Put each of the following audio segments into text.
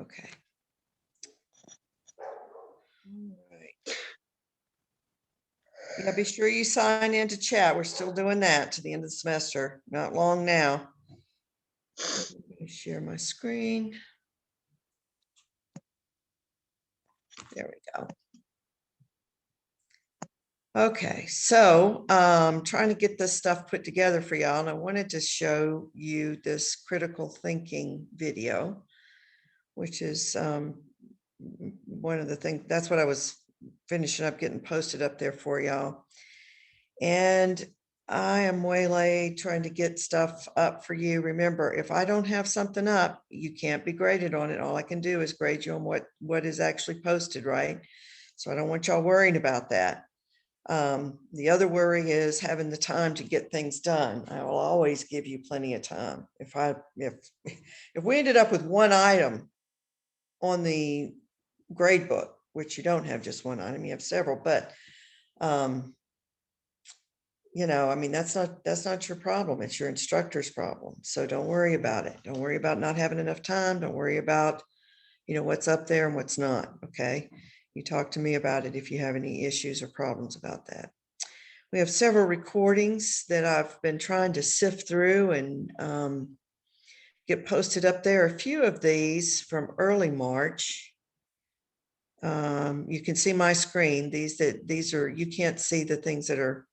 Okay. All right. Yeah, be sure you sign into chat. We're still doing that to the end of the semester. Not long now. Let me share my screen. There we go. Okay, so trying to get this stuff put together for y'all, and I wanted to show you this critical thinking video, which is one of the things, that's what I was finishing up getting posted up there for y'all. And I am waylaid trying to get stuff up for you. Remember, if I don't have something up, you can't be graded on it. All I can do is grade you on what is actually posted, right? So I don't want y'all worrying about that. The other worry is having the time to get things done. I will always give you plenty of time. If we ended up with one item on the grade book, which you don't have just one item, you have several, but you know, I mean, that's not your problem. It's your instructor's problem. So don't worry about it. Don't worry about not having enough time. Don't worry about, you know, what's up there and what's not. Okay. You talk to me about it if you have any issues or problems about that. We have several recordings that I've been trying to sift through and get posted up there. A few of these from early March. You can see my screen. These are, you can't see the things that are,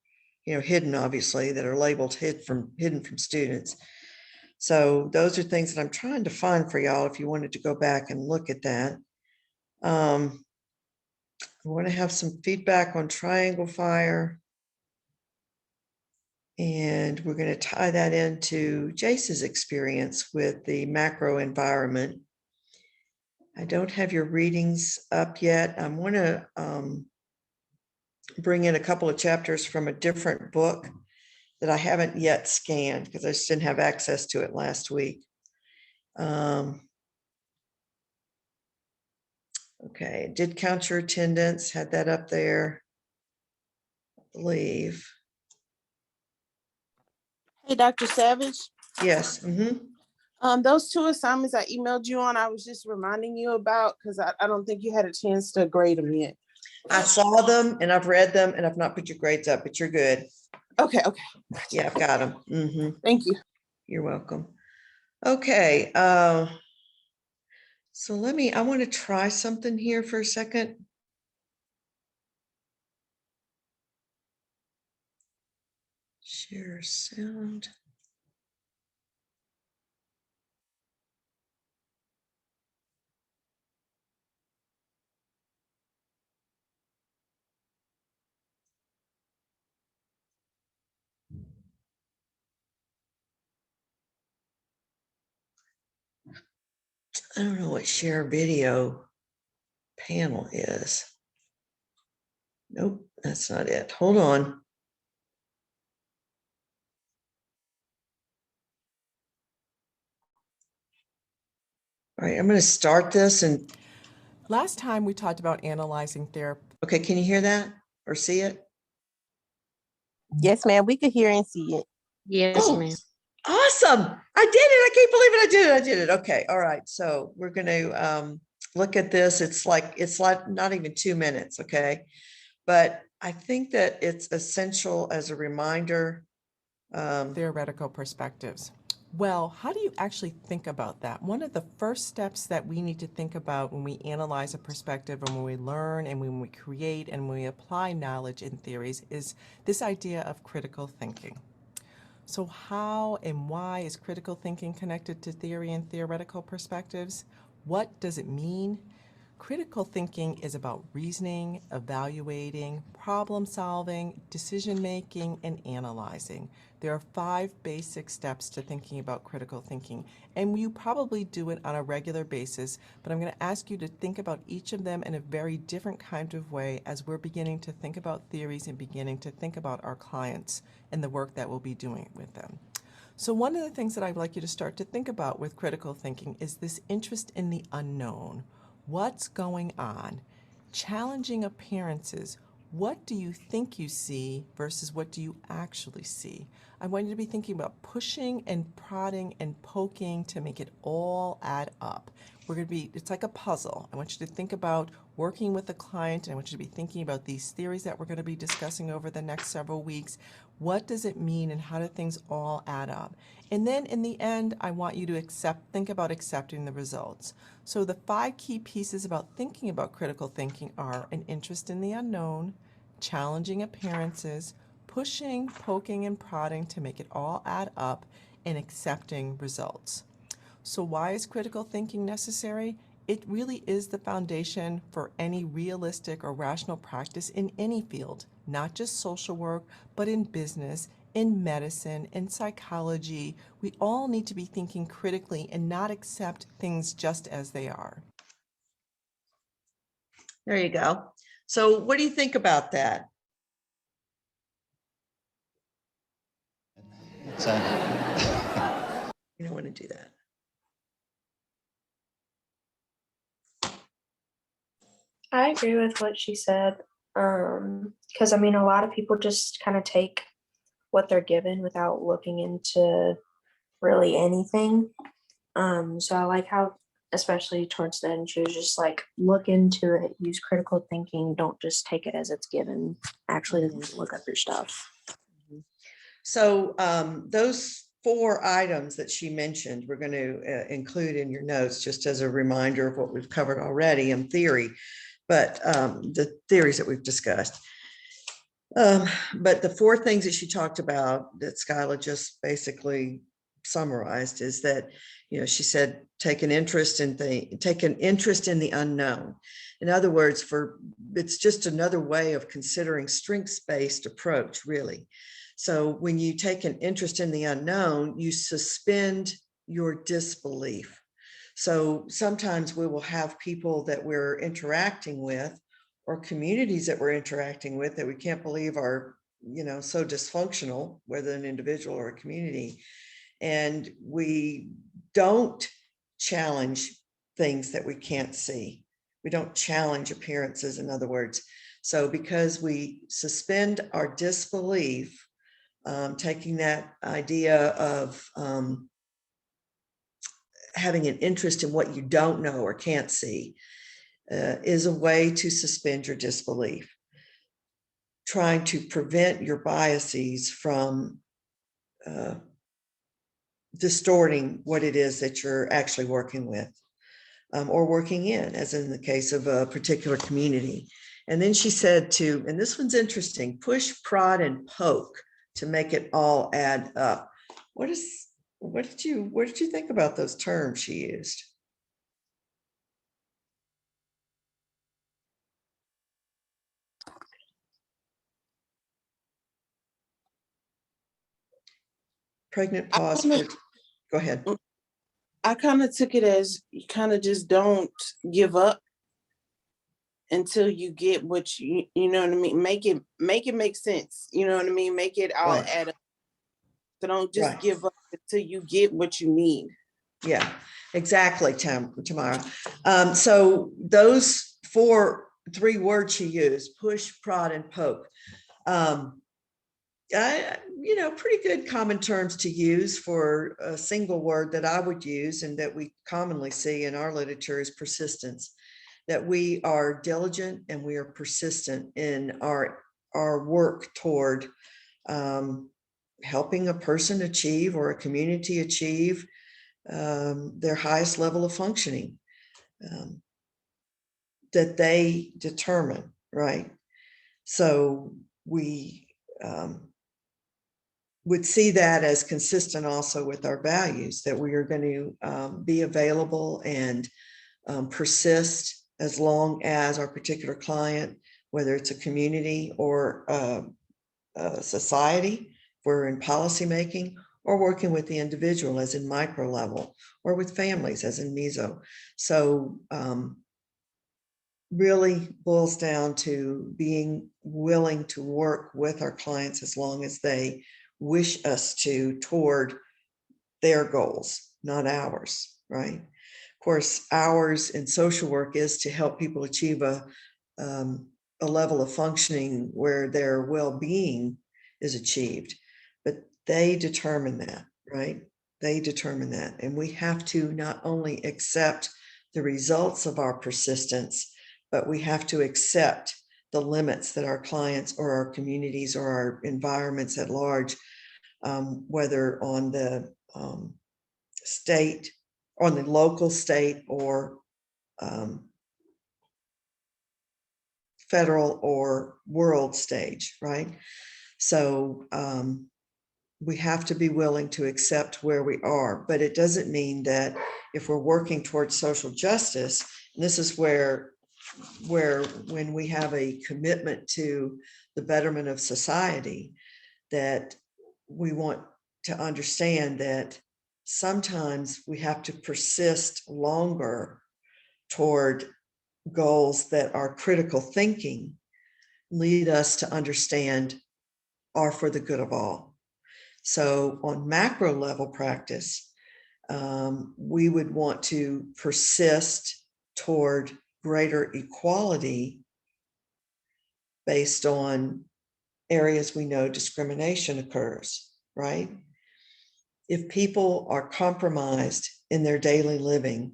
you know, hidden, obviously, that are labeled hidden from students. So those are things that I'm trying to find for y'all if you wanted to go back and look at that. I want to have some feedback on triangle fire. And we're going to tie that into Jace's experience with the macro environment. I don't have your readings up yet. I want to bring in a couple of chapters from a different book that I haven't yet scanned because I just didn't have access to it last week. Okay, did count your attendance, had that up there, I believe. Hey, Dr. Savage. Yes. Those two assignments I emailed you on, I was just reminding you about because I don't think you had a chance to grade them yet. I saw them and I've read them and I've not put your grades up, but you're good. Okay. Yeah, I've got them. Thank you. You're welcome. Okay. So I want to try something here for a second. Share sound. I don't know what share video panel is. Nope, that's not it. Hold on. All right, I'm going to start this. And last time we talked about analyzing therapy. Okay, can you hear that or see it? Yes, ma'am. We could hear and see it. Yes, ma'am. Awesome. I did it. I can't believe it. I did it. Okay. All right. So we're going to look at this. It's like not even 2 minutes. Okay. But I think that it's essential as a reminder. Theoretical perspectives. Well, how do you actually think about that? One of the first steps that we need to think about when we analyze a perspective and when we learn and when we create and when we apply knowledge and theories is this idea of critical thinking. So how and why is critical thinking connected to theory and theoretical perspectives? What does it mean? Critical thinking is about reasoning, evaluating, problem solving, decision making, and analyzing. There are 5 basic steps to thinking about critical thinking, and you probably do it on a regular basis, but I'm going to ask you to think about each of them in a very different kind of way as we're beginning to think about theories and beginning to think about our clients and the work that we'll be doing with them. So one of the things that I'd like you to start to think about with critical thinking is this interest in the unknown. What's going on? Challenging appearances. What do you think you see versus what do you actually see? I want you to be thinking about pushing and prodding and poking to make it all add up. it's like a puzzle. I want you to think about working with the client. I want you to be thinking about these theories that we're going to be discussing over the next several weeks. What does it mean and how do things all add up? And then in the end, I want you to think about accepting the results. So the 5 key pieces about thinking about critical thinking are an interest in the unknown, challenging appearances, pushing, poking, and prodding to make it all add up, and accepting results. So why is critical thinking necessary? It really is the foundation for any realistic or rational practice in any field, not just social work, but in business, in medicine, in psychology. We all need to be thinking critically and not accept things just as they are. There you go. So what do you think about that? It's You don't want to do that. I agree with what she said. Because I mean, a lot of people just kind of take what they're given without looking into really anything. So I like how, especially towards the end, she was just like, look into it, use critical thinking, don't just take it as it's given. Actually, look up your stuff. So those 4 items that she mentioned, we're going to include in your notes just as a reminder of what we've covered already in theory, but the theories that we've discussed. But the 4 things that she talked about that Skyla just basically summarized is that, she said, take an interest in the unknown. In other words, it's just another way of considering strengths-based approach, really. So when you take an interest in the unknown, you suspend your disbelief. So sometimes we will have people that we're interacting with or communities that we're interacting with that we can't believe are, so dysfunctional, whether an individual or a community. And we don't challenge things that we can't see. We don't challenge appearances, in other words. So because we suspend our disbelief, taking that idea of having an interest in what you don't know or can't see is a way to suspend your disbelief, trying to prevent your biases from distorting what it is that you're actually working with or working in, as in the case of a particular community. And then she said and this one's interesting, push, prod, and poke to make it all add up. What did you think about those terms she used? Pregnant pause. Go ahead. I kind of took it as you kind of just don't give up until you get what you know what I mean. Make it make sense. You know what I mean. Make it all Right. add up. So don't just Right. give up until you get what you need. Yeah, exactly, Tamara. So those 3 words she used, push, prod, and poke. Pretty good common terms to use for a single word that I would use and that we commonly see in our literature is persistence. That we are diligent and we are persistent in our work toward helping a person achieve or a community achieve their highest level of functioning that they determine, right? So we would see that as consistent also with our values, that we are going to be available and persist as long as our particular client, whether it's a community or a society, if we're in policymaking, or working with the individual as in micro level, or with families as in meso. So really boils down to being willing to work with our clients as long as they wish us to toward their goals, not ours, right? Of course, ours in social work is to help people achieve a level of functioning where their well-being is achieved, but they determine that, right? They determine that. And we have to not only accept the results of our persistence, but we have to accept the limits that our clients or our communities or our environments at large, whether on the state, on the local, state, or federal or world stage, right? So we have to be willing to accept where we are, but it doesn't mean that if we're working towards social justice, and this is where when we have a commitment to the betterment of society, that we want to understand that sometimes we have to persist longer toward goals that our critical thinking lead us to understand are for the good of all. So on macro level practice, we would want to persist toward greater equality based on areas we know discrimination occurs, right? If people are compromised in their daily living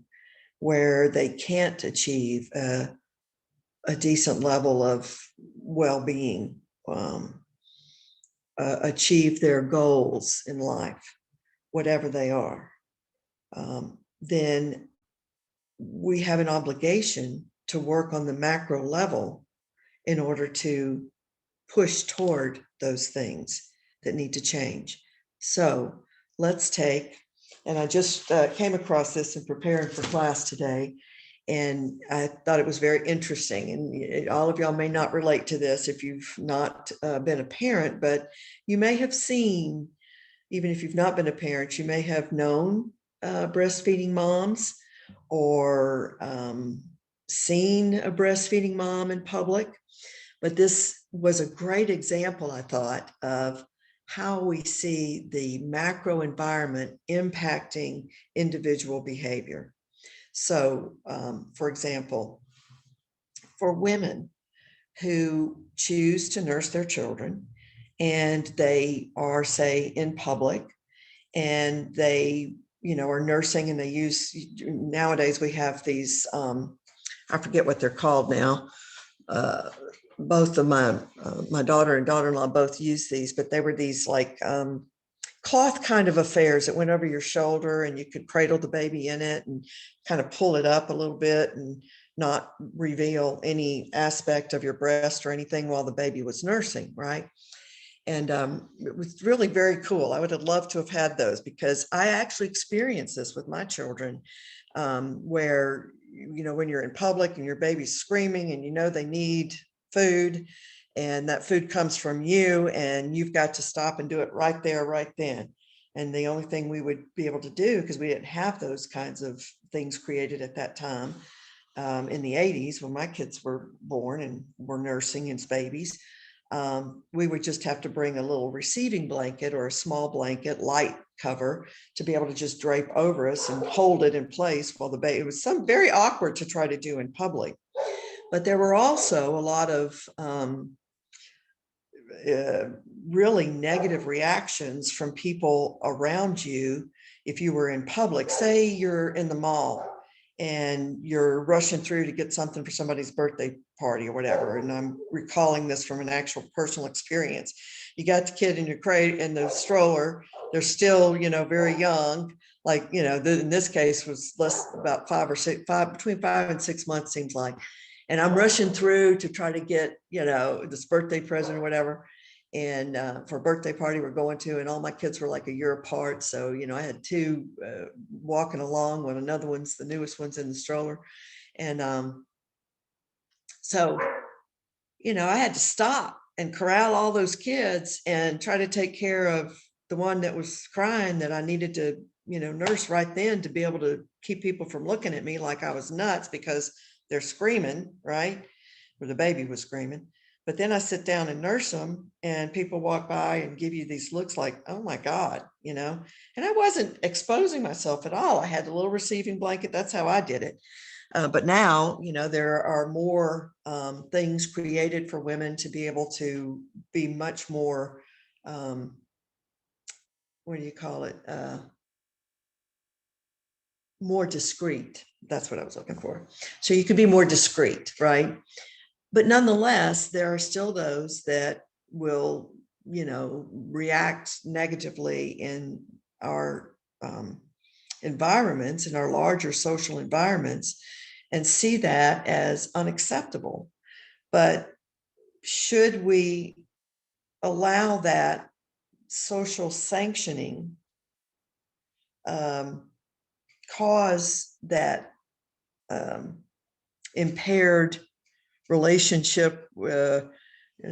where they can't achieve a decent level of well-being, achieve their goals in life, whatever they are, then we have an obligation to work on the macro level in order to push toward those things that need to change. So let's take, and I just came across this in preparing for class today, and I thought it was very interesting. And all of y'all may not relate to this if you've not been a parent, but you may have seen, even if you've not been a parent, you may have known breastfeeding moms or seen a breastfeeding mom in public. But this was a great example, I thought, of how we see the macro environment impacting individual behavior. So, for example, for women who choose to nurse their children and they are, say, in public and they, are nursing and they use, nowadays we have these, I forget what they're called now. Both of my daughter and daughter-in-law both use these, but they were these like cloth kind of affairs that went over your shoulder and you could cradle the baby in it and kind of pull it up a little bit and not reveal any aspect of your breast or anything while the baby was nursing, right? And it was really very cool. I would have loved to have had those because I actually experienced this with my children, where, when you're in public and your baby's screaming and they need food and that food comes from you and you've got to stop and do it right there, right then. And the only thing we would be able to do, because we didn't have those kinds of things created at that time, in the 80s when my kids were born and were nursing as babies, we would just have to bring a little receiving blanket or a small blanket, light cover, to be able to just drape over us and hold it in place while the baby, it was very awkward to try to do in public. But there were also a lot of really negative reactions from people around you if you were in public. Say you're in the mall and you're rushing through to get something for somebody's birthday party or whatever. And I'm recalling this from an actual personal experience. You got the kid in your crate in the stroller. They're still, very young. Like, in this case was about between 5 and 6 months, seems like. And I'm rushing through to try to get, this birthday present or whatever. And for a birthday party we're going to, and all my kids were like a year apart. So, I had two walking along when another one's, the newest one's in the stroller. And so, I had to stop and corral all those kids and try to take care of the one that was crying that I needed to, nurse right then to be able to keep people from looking at me like I was nuts because they're screaming, right? Or the baby was screaming. But then I sit down and nurse them and people walk by and give you these looks like, oh my God, and I wasn't exposing myself at all. I had a little receiving blanket. That's how I did it. But now, there are more things created for women to be able to be much more, what do you call it? more discreet. That's what I was looking for. So you could be more discreet, right? But nonetheless, there are still those that will, react negatively in our environments, in our larger social environments, and see that as unacceptable. But should we allow that social sanctioning cause that impaired relationship?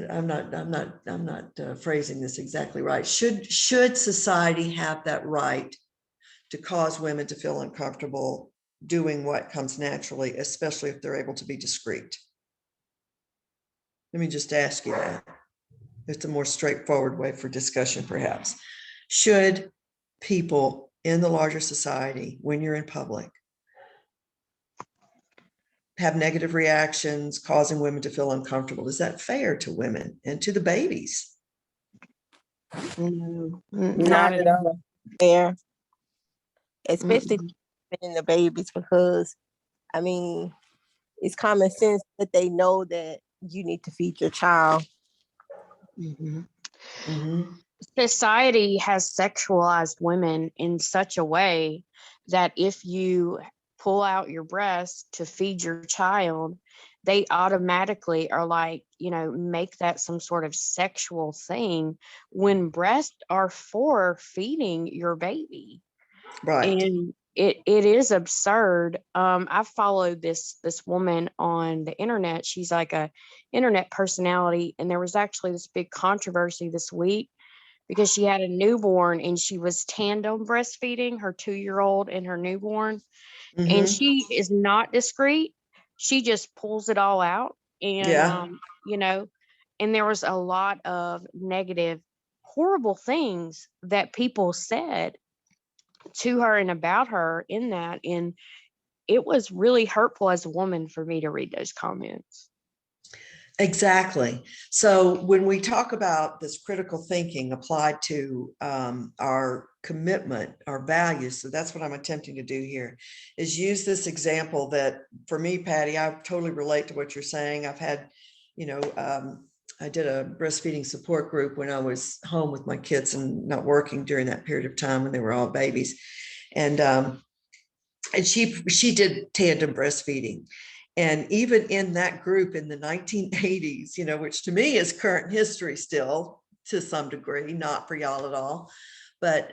I'm not phrasing this exactly right. Should society have that right to cause women to feel uncomfortable doing what comes naturally, especially if they're able to be discreet? Let me just ask you that. It's a more straightforward way for discussion, perhaps. Should people in the larger society, when you're in public, have negative reactions causing women to feel uncomfortable? Is that fair to women and to the babies? No, not at all fair, especially in the babies, because I mean, it's common sense that they know that you need to feed your child. Society has sexualized women in such a way that if you pull out your breast to feed your child, they automatically are like, make that some sort of sexual thing, when breasts are for feeding your baby. Right. And it is absurd. I followed this woman on the internet. She's like a internet personality, and there was actually this big controversy this week because she had a newborn and she was tandem breastfeeding her 2-year-old and her newborn. And she is not discreet. She just pulls it all out. And, and there was a lot of negative, horrible things that people said to her and about her in that. And it was really hurtful as a woman for me to read those comments. Exactly. So when we talk about this critical thinking applied to our commitment, our values, so that's what I'm attempting to do here, is use this example that for me, Patty, I totally relate to what you're saying. I've had, I did a breastfeeding support group when I was home with my kids and not working during that period of time when they were all babies. And she did tandem breastfeeding. And even in that group in the 1980s, which to me is current history still to some degree, not for y'all at all, but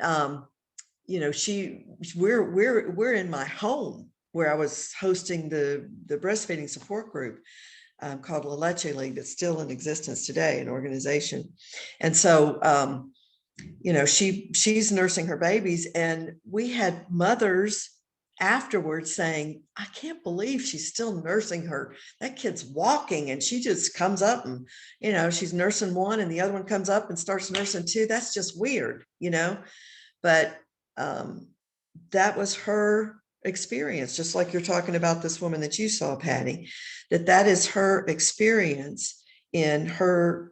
we're in my home where I was hosting the breastfeeding support group called La Leche League, that's still in existence today, an organization. And so she's nursing her babies, and we had mothers afterwards saying, I can't believe she's still nursing her. That kid's walking and she just comes up and, she's nursing one and the other one comes up and starts nursing two. That's just weird, but that was her experience. Just like you're talking about this woman that you saw, Patty, that is her experience in her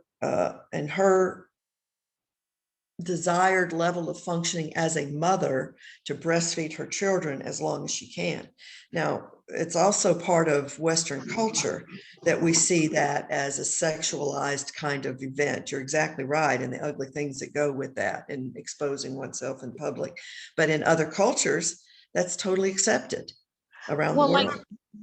desired level of functioning as a mother to breastfeed her children as long as she can. Now, it's also part of Western culture that we see that as a sexualized kind of event. You're exactly right. And the ugly things that go with that and exposing oneself in public. But in other cultures, that's totally accepted around the world. Like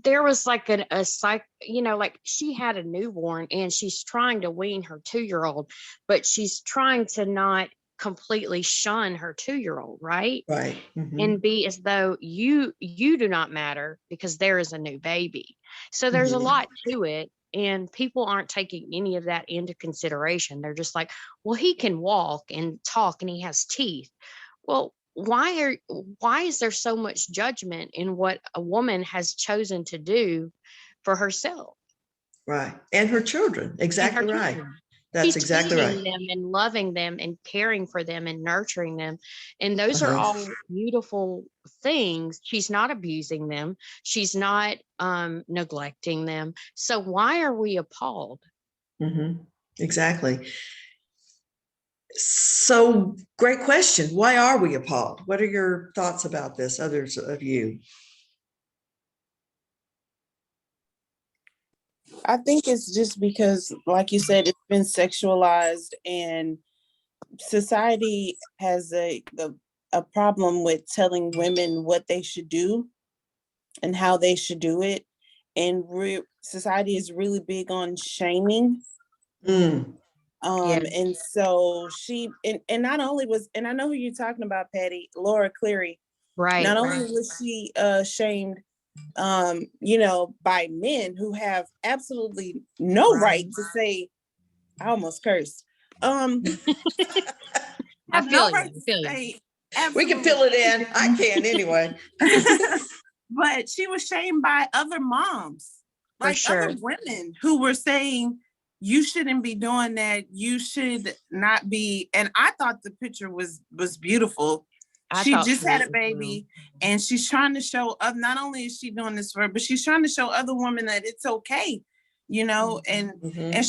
there was like a psych, like she had a newborn and she's trying to wean her 2-year-old, but she's trying to not completely shun her 2-year-old, right? Right. And be as though you do not matter because there is a new baby. So there's a lot to it, and people aren't taking any of that into consideration. They're just like, well, he can walk and talk and he has teeth. Well, why is there so much judgment in what a woman has chosen to do for herself? Right. And her children. Exactly right. Children. That's She's exactly feeding right. them and loving them and caring for them and nurturing them. And those are all beautiful things. She's not abusing them. She's not neglecting them. So why are we appalled? Exactly. So great question. Why are we appalled? What are your thoughts about this, others of you? I think it's just because, like you said, it's been sexualized, and society has a problem with telling women what they should do and how they should do it. And society is really big on shaming. Mm, Yeah. And so and not only was, and I know who you're talking about, Patty, Laura Cleary. Right. Not only was she shamed, you know, by men who have absolutely no right to say, I almost cursed. I Have no feel you. right I to feel you. say we can absolutely. fill it in. I can anyway. But she was shamed by other moms, For like other sure. women who were saying, you shouldn't be doing that. You should not be. And I thought the picture was beautiful. I She thought just she had was a as well. baby, and she's trying to show not only is she doing this for her, but she's trying to show other women that it's okay, you know. And Mhm.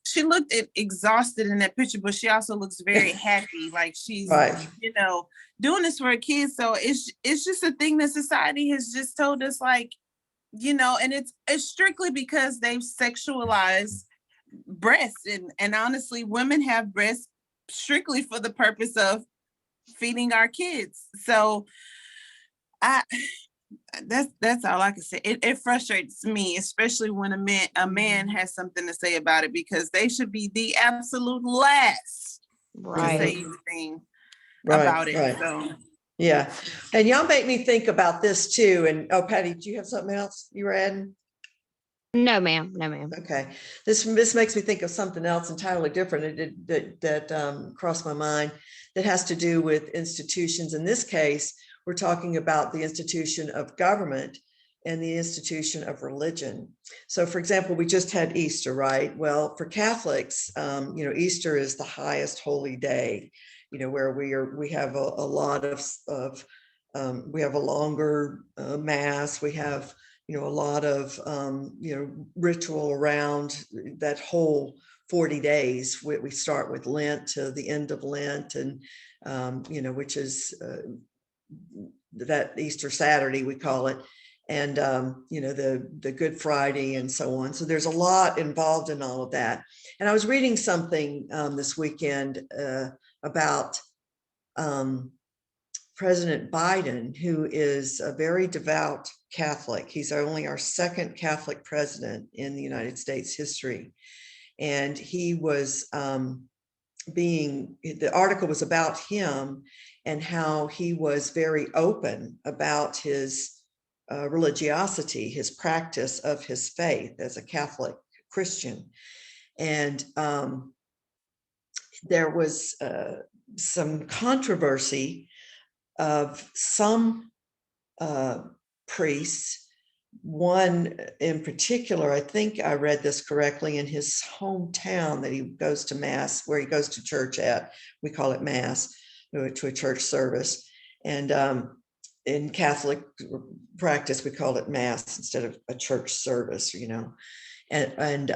she looked exhausted in that picture, but she also looks very happy, like she's Right. you know, doing this for her kids. So it's just a thing that society has just told us, like, you know, and it's strictly because they've sexualized breasts, and honestly, women have breasts strictly for the purpose of feeding our kids. So I that's all I can say. It frustrates me, especially when a man has something to say about it, because they should be the absolute last to Right. say anything Right. about it. Right. So Yeah. And y'all make me think about this too. And oh, Patty, do you have something else you were adding? No, ma'am. No, ma'am. Okay. This makes me think of something else entirely different that crossed my mind, that has to do with institutions. In this case, we're talking about the institution of government and the institution of religion. So for example, we just had Easter, right? Well, for Catholics, you know, Easter is the highest holy day, you know, where we have a lot of we have a longer mass, we have, you know, a lot of, you know, ritual around that whole 40 days. We start with Lent to the end of Lent, and, you know, which is that Easter Saturday, we call it. And, you know, the Good Friday and so on. So there's a lot involved in all of that. And I was reading something this weekend about President Biden, who is a very devout Catholic. He's only our second Catholic president in the United States history. And he was the article was about him and how he was very open about his religiosity, his practice of his faith as a Catholic Christian. And there was some controversy of some priests. One in particular, I think I read this correctly, in his hometown that he goes to mass, where he goes to church at, we call it mass, to a church service. And in Catholic practice, we call it mass instead of a church service, you know. And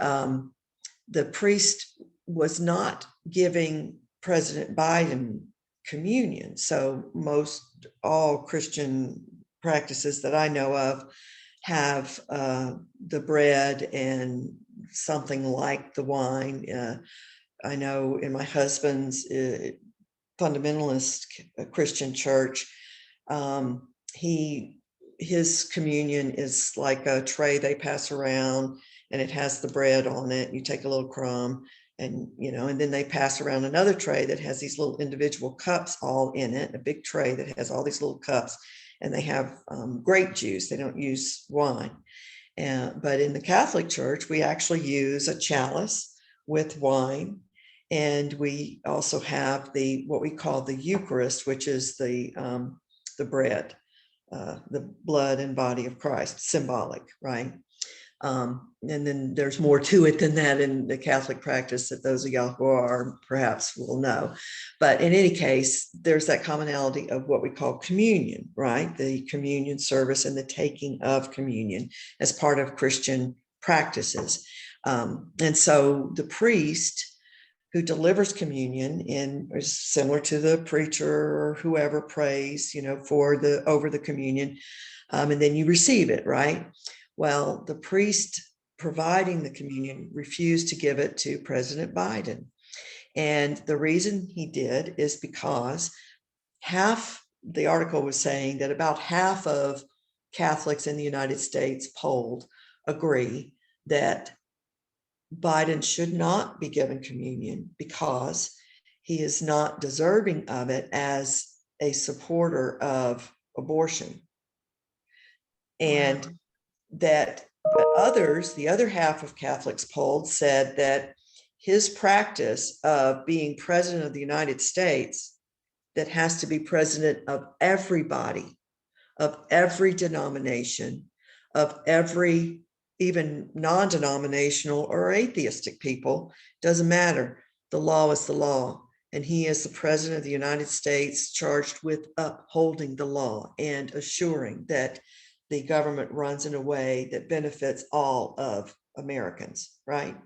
the priest was not giving President Biden communion. So most all Christian practices that I know of have the bread and something like the wine. I know in my husband's fundamentalist Christian church, his communion is like a tray they pass around, and it has the bread on it. You take a little crumb, and you know, and then they pass around another tray that has these little individual cups all in it, a big tray that has all these little cups, and they have grape juice. They don't use wine. But in the Catholic Church, we actually use a chalice with wine. And we also have what we call the Eucharist, which is the bread, the blood and body of Christ, symbolic, right? And then there's more to it than that in the Catholic practice that those of y'all who are perhaps will know. But in any case, there's that commonality of what we call communion, right? The communion service and the taking of communion as part of Christian practices. And so the priest who delivers communion and is similar to the preacher or whoever prays, for over the communion. And then you receive it, right? Well, the priest providing the communion refused to give it to President Biden. And the reason he did is because the article was saying that about half of Catholics in the United States polled agree that Biden should not be given communion because he is not deserving of it as a supporter of abortion. And that, but others, the other half of Catholics polled, said that his practice of being president of the United States, that has to be president of everybody, of every denomination, of every, even non-denominational or atheistic people, doesn't matter. The law is the law. And he is the president of the United States, charged with upholding the law and assuring that the government runs in a way that benefits all of Americans, right?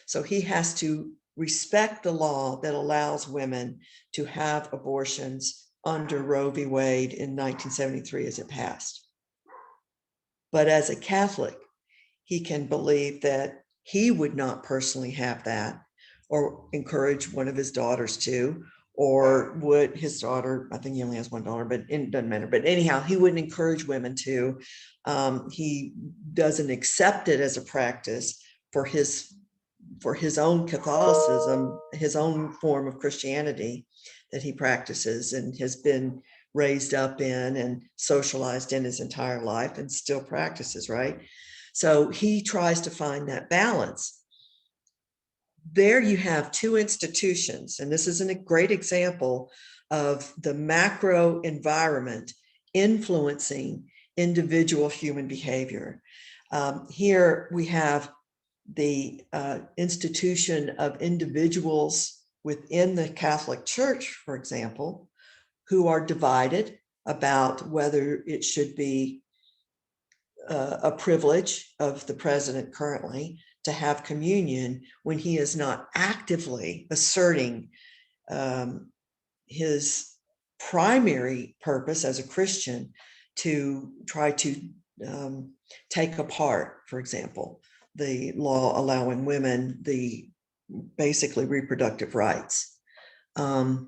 So he has to respect the law that allows women to have abortions under Roe v. Wade in 1973 as it passed. But as a Catholic, he can believe that he would not personally have that or encourage one of his daughters to, or would his daughter, I think he only has one daughter, but it doesn't matter. But anyhow, he wouldn't encourage women to. He doesn't accept it as a practice for his own Catholicism, his own form of Christianity that he practices and has been raised up in and socialized in his entire life and still practices, right? So he tries to find that balance. There you have two institutions, and this is a great example of the macro environment influencing individual human behavior. Here we have the institution of individuals within the Catholic Church, for example, who are divided about whether it should be a privilege of the president currently to have communion when he is not actively asserting his primary purpose as a Christian to try to take apart, for example, the law allowing women the basically reproductive rights. So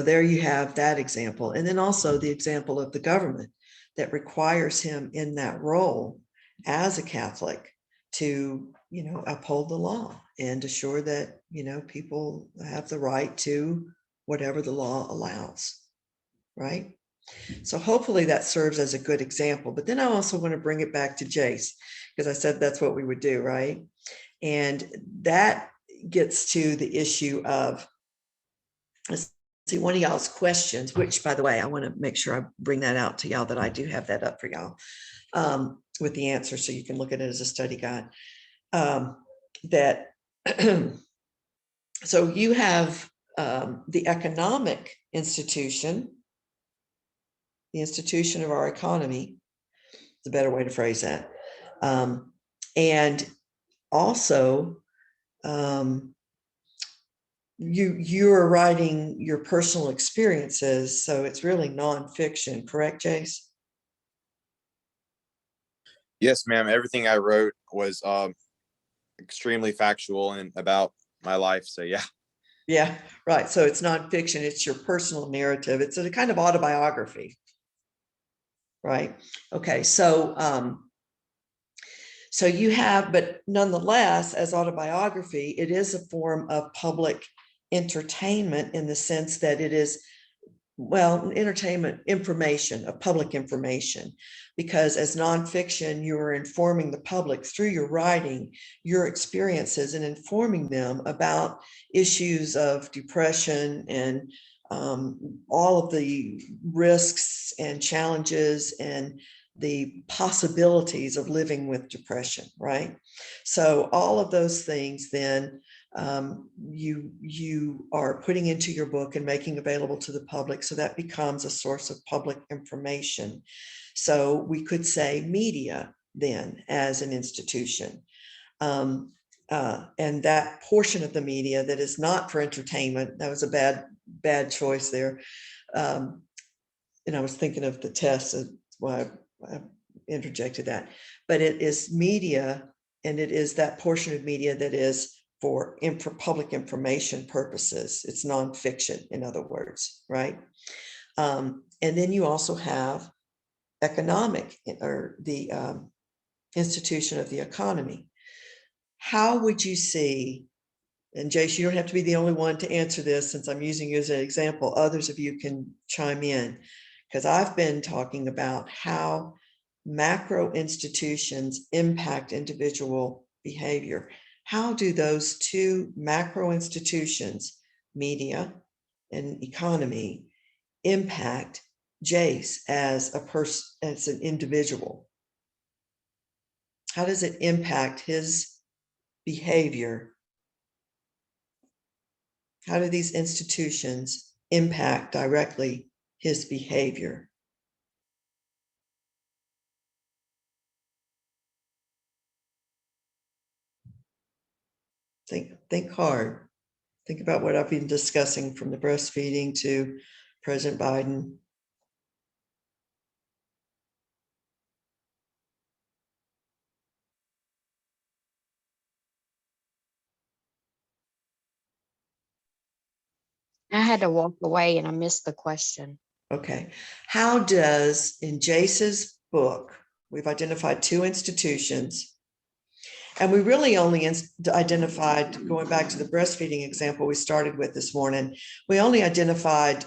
there you have that example. And then also the example of the government that requires him in that role as a Catholic to, uphold the law and assure that, people have the right to whatever the law allows, right? So hopefully that serves as a good example. But then I also want to bring it back to Jace, because I said that's what we would do, right? And that gets to the issue of, let's see, one of y'all's questions, which, by the way, I want to make sure I bring that out to y'all, that I do have that up for y'all with the answer, so you can look at it as a study guide. So you have the economic institution, the institution of our economy, is a better way to phrase that. And also, you're writing your personal experiences, so it's really nonfiction, correct, Jace? Yes, ma'am. Everything I wrote was extremely factual and about my life. So yeah. Yeah, right. So it's nonfiction, it's your personal narrative. It's a kind of autobiography. Right. Okay. So so you have, but nonetheless, as autobiography, it is a form of public entertainment in the sense that it is, well, entertainment, information, of public information, because as nonfiction, you are informing the public through your writing, your experiences, and informing them about issues of depression and all of the risks and challenges and the possibilities of living with depression, right? So all of those things then you are putting into your book and making available to the public, so that becomes a source of public information. So we could say media then as an institution. And that portion of the media that is not for entertainment, that was a bad choice there. And I was thinking of the test, that's why I interjected that. But it is media, and it is that portion of media that is for public information purposes. It's nonfiction, in other words, right? And then you also have economic, or the institution of the economy. How would you see, and Jace, you don't have to be the only one to answer this since I'm using you as an example, others of you can chime in, because I've been talking about how macro institutions impact individual behavior. How do those two macro institutions, media and economy, impact Jace as a person, as an individual? How does it impact his behavior? How do these institutions impact directly his behavior? Think hard. Think about what I've been discussing, from the breastfeeding to President Biden. I had to walk away and I missed the question. Okay. How does, in Jace's book, we've identified two institutions, and we really only identified, going back to the breastfeeding example we started with this morning, we only identified,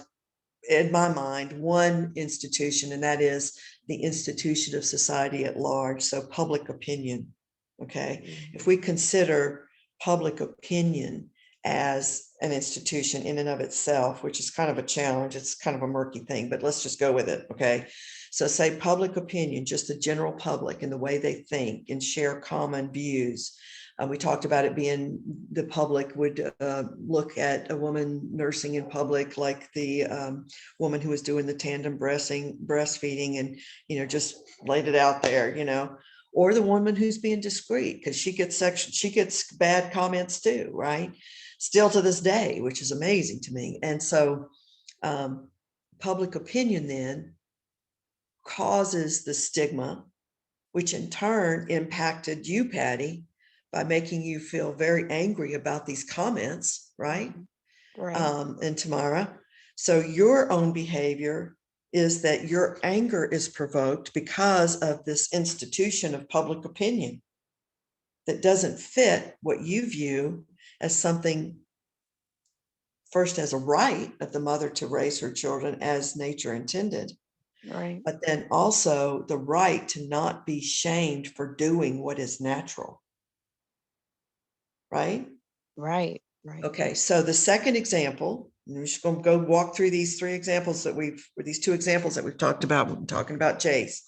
in my mind, one institution, and that is the institution of society at large, so public opinion. Okay. If we consider public opinion as an institution in and of itself, which is kind of a challenge, it's kind of a murky thing, but let's just go with it. Okay. So say public opinion, just the general public and the way they think and share common views. We talked about it being, the public would look at a woman nursing in public, like the woman who was doing the tandem breastfeeding, and, you know, just laid it out there, you know, or the woman who's being discreet, because she gets bad comments too, right? Still to this day, which is amazing to me. And so public opinion then causes the stigma, which in turn impacted you, Patty, by making you feel very angry about these comments, right? Right. And Tamara, so your own behavior is that your anger is provoked because of this institution of public opinion that doesn't fit what you view as something, first as a right of the mother to raise her children as nature intended, Right. but then also the right to not be shamed for doing what is natural. Right? Right. Right. Okay, so the second example, and we're just going to go walk through these three examples that these two examples that we've talked about when talking about Jace.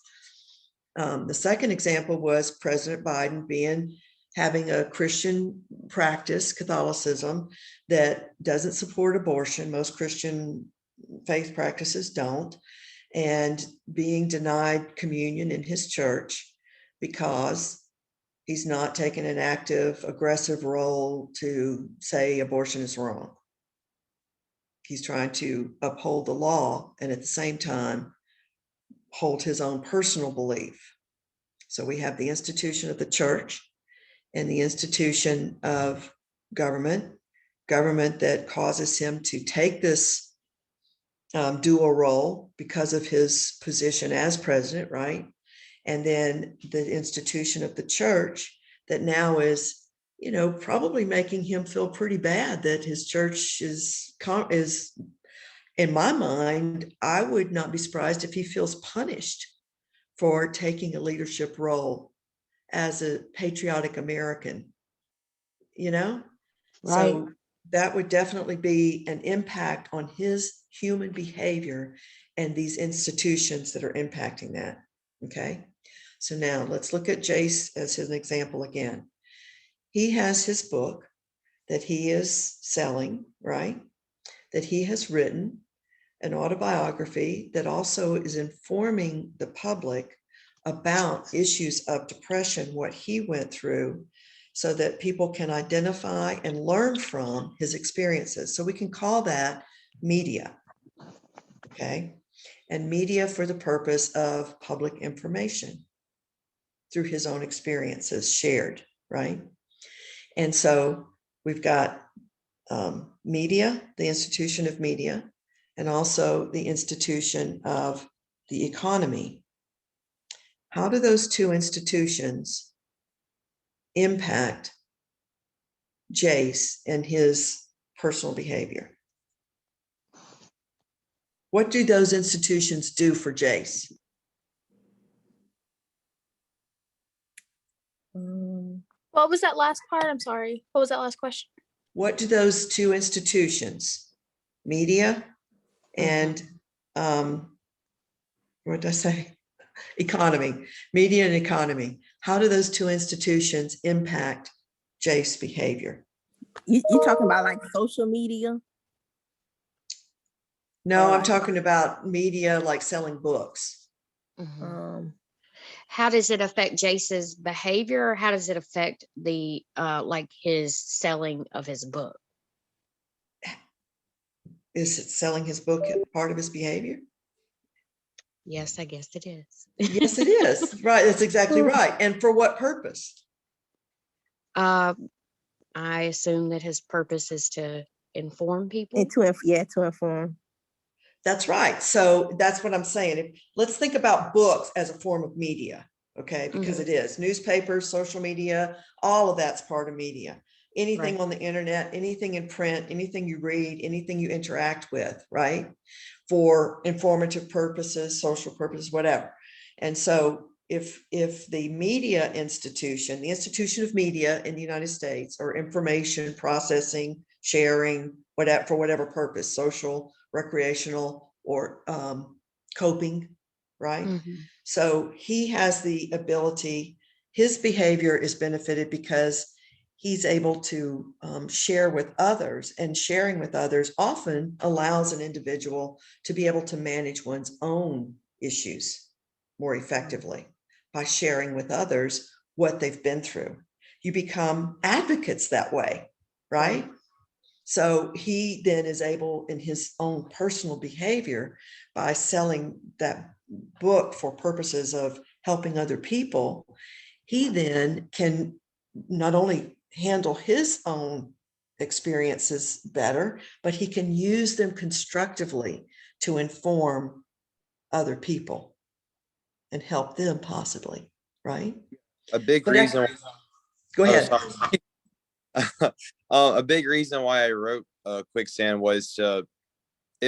The second example was President Biden having a Christian practice, Catholicism, that doesn't support abortion. Most Christian faith practices don't, and being denied communion in his church because he's not taking an active, aggressive role to say abortion is wrong. He's trying to uphold the law and at the same time hold his own personal belief. So we have the institution of the church and the institution of government that causes him to take this dual role because of his position as president, right? And then the institution of the church that now is, you know, probably making him feel pretty bad that his church is, in my mind, I would not be surprised if he feels punished for taking a leadership role as a patriotic American, you know? Right. So that would definitely be an impact on his human behavior and these institutions that are impacting that. Okay. So now let's look at Jace as an example again. He has his book that he is selling, right? That he has written, an autobiography that also is informing the public about issues of depression, what he went through, so that people can identify and learn from his experiences. So we can call that media. Okay. And media for the purpose of public information through his own experiences shared, right? And so we've got media, the institution of media, and also the institution of the economy. How do those two institutions impact Jace and his personal behavior? What do those institutions do for Jace? What was that last part? I'm sorry. What was that last question? What do those two institutions, media and what did I say? Economy, media and economy. How do those two institutions impact Jace's behavior? You talking about like social media? No, I'm talking about media like selling books. How does it affect Jace's behavior? Or how does it affect the like his selling of his book? Is it selling his book part of his behavior? Yes, I guess it is. Yes, it is. Right. That's exactly right. And for what purpose? I assume that his purpose is to inform people. And to inform. That's right. So that's what I'm saying. Let's think about books as a form of media, okay? Because it is. Newspapers, social media, all of that's part of media. Anything Right. on the internet, anything in print, anything you read, anything you interact with, right? For informative purposes, social purposes, whatever. And so if the media institution, the institution of media in the United States, or information processing, sharing, whatever, for whatever purpose, social, recreational, or coping, right? So he has the ability, his behavior is benefited because he's able to share with others, and sharing with others often allows an individual to be able to manage one's own issues more effectively by sharing with others what they've been through. You become advocates that way, right? So he then is able, in his own personal behavior, by selling that book for purposes of helping other people, he then can not only handle his own experiences better, but he can use them constructively to inform other people and help them possibly, right? A big But reason. go ahead. Sorry. A big reason why I wrote Quicksand was it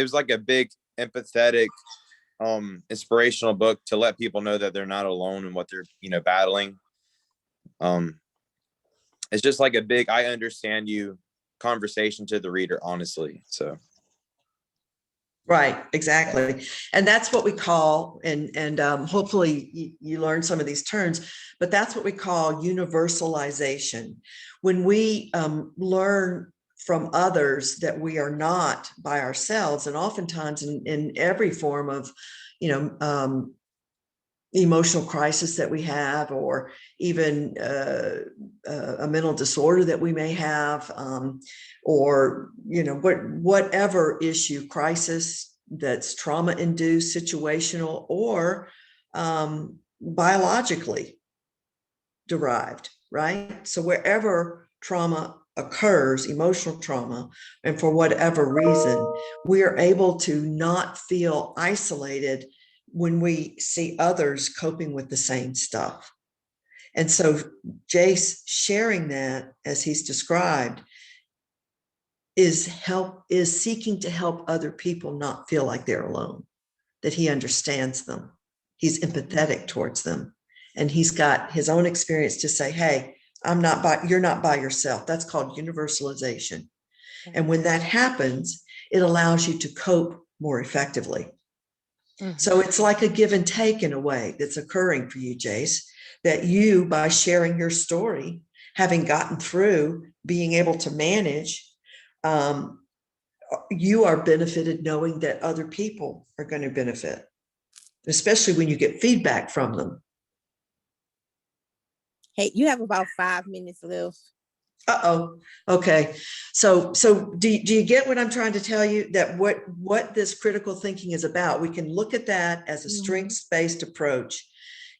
was like a big empathetic, inspirational book to let people know that they're not alone in what they're, battling. It's just like a big, I understand you conversation to the reader, honestly. So. Right, exactly. And that's what we call, and hopefully you learn some of these terms, but that's what we call universalization. When we learn from others that we are not by ourselves, and oftentimes in every form of, emotional crisis that we have, or even a mental disorder that we may have, or whatever issue, crisis that's trauma induced, situational, or biologically derived, right? So wherever trauma occurs, emotional trauma, and for whatever reason, we are able to not feel isolated when we see others coping with the same stuff. And so Jace sharing that, as he's described, is seeking to help other people not feel like they're alone, that he understands them, he's empathetic towards them, and he's got his own experience to say, hey, you're not by yourself. That's called universalization. And when that happens, it allows you to cope more effectively. So it's like a give and take in a way that's occurring for you, Jace, that you, by sharing your story, having gotten through, being able to manage, you are benefited knowing that other people are going to benefit, especially when you get feedback from them. Hey, you have about 5 minutes left. Uh-oh. Okay. So do you get what I'm trying to tell you? That what this critical thinking is about? We can look at that as a strengths-based approach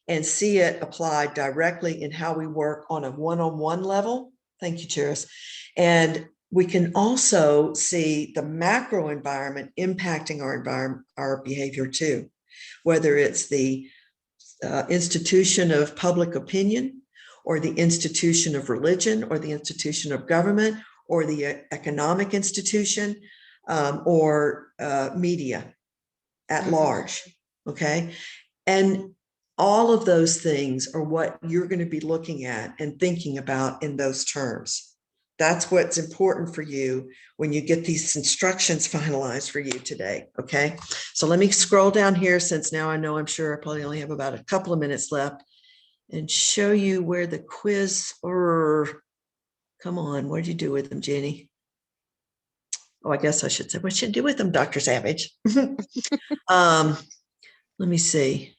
and see it applied directly in how we work on a one-on-one level. Thank you, Charis. And we can also see the macro environment impacting our behavior too, whether it's the institution of public opinion, or the institution of religion, or the institution of government, or the economic institution, or media at large. Okay. And all of those things are what you're going to be looking at and thinking about in those terms. That's what's important for you when you get these instructions finalized for you today. Okay. So let me scroll down here, since now I know I'm sure I probably only have about a couple of minutes left, and show you where the quiz, or come on, what did you do with them, Jenny? Oh, I guess I should say, what should you do with them, Dr. Savage? Let me see.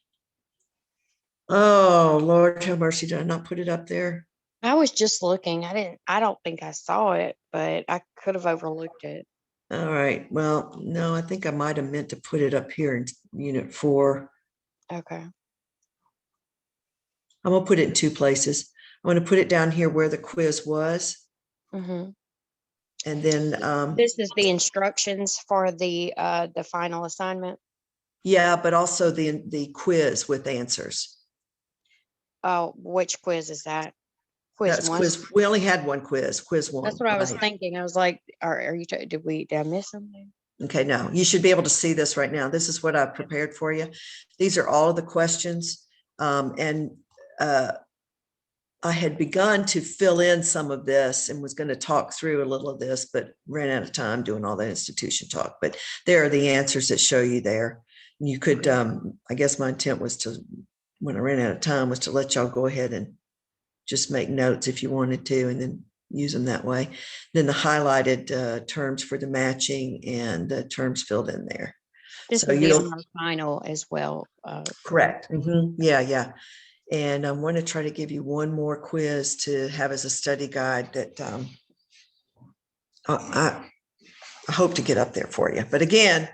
Oh, Lord have mercy. Did I not put it up there? I was just looking. I don't think I saw it, but I could have overlooked it. All right. Well, no, I think I might have meant to put it up here in unit 4. Okay. I'm going to put it in 2 places. I'm going to put it down here where the quiz was. Mm-hmm. And then, This is the instructions for the final assignment. yeah, but also the quiz with answers. Oh, which quiz is that? Quiz That's one. quiz. We only had one quiz 1. That's what I was right? thinking. I was like, are you, did I miss something? Okay, no, you should be able to see this right now. This is what I've prepared for you. These are all of the questions. And I had begun to fill in some of this and was going to talk through a little of this, but ran out of time doing all the institution talk. But there are the answers that show you there. You could, I guess my intent was to, when I ran out of time, was to let y'all go ahead and just make notes if you wanted to, and then use them that way. Then the highlighted terms for the matching and the terms filled in there. This So will be you'll, on our final as well. correct. Yeah. And I want to try to give you one more quiz to have as a study guide that I hope to get up there for you. But again,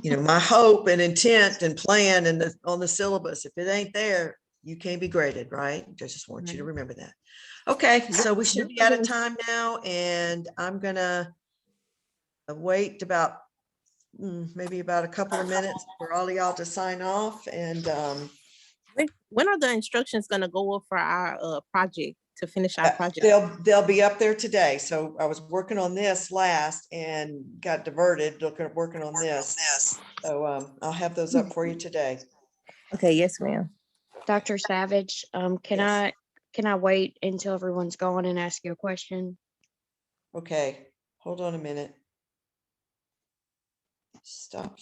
my hope and intent and plan and on the syllabus, if it ain't there, you can't be graded, right? I just want you to remember that. Okay, so we should be out of time now, and I'm gonna wait about maybe about a couple of minutes for all of y'all to sign off. And When are the instructions going to go up for our project, to finish our project? they'll be up there today. So I was working on this last and got diverted working on this. So I'll have those up for you today. Okay, yes, ma'am. Dr. Savage, Yes. can I wait until everyone's gone and ask you a question? Okay, hold on a minute. Stop.